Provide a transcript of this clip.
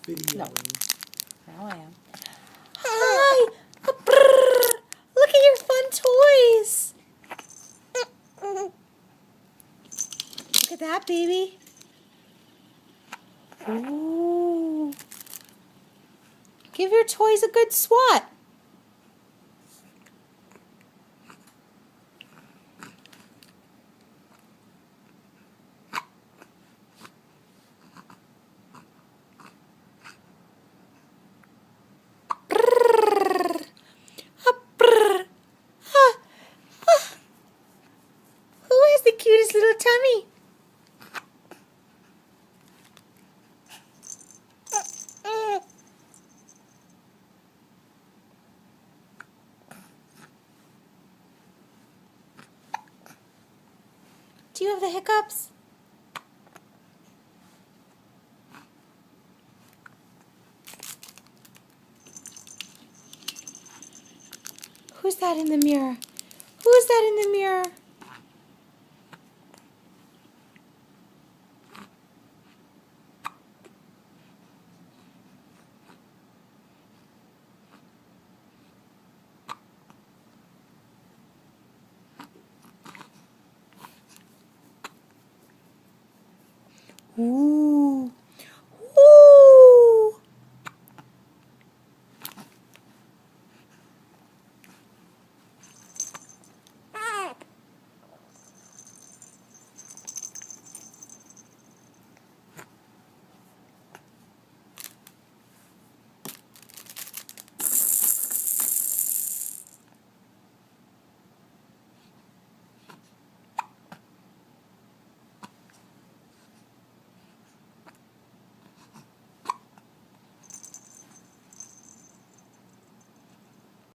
videoing. No. Now I am. Hi! Look at your fun toys! Look at that, baby. Ooh. Give your toys a good swat. Who has the cutest little tummy? Do you have the hiccups? Who's that in the mirror? Who is that in the mirror? Ooh.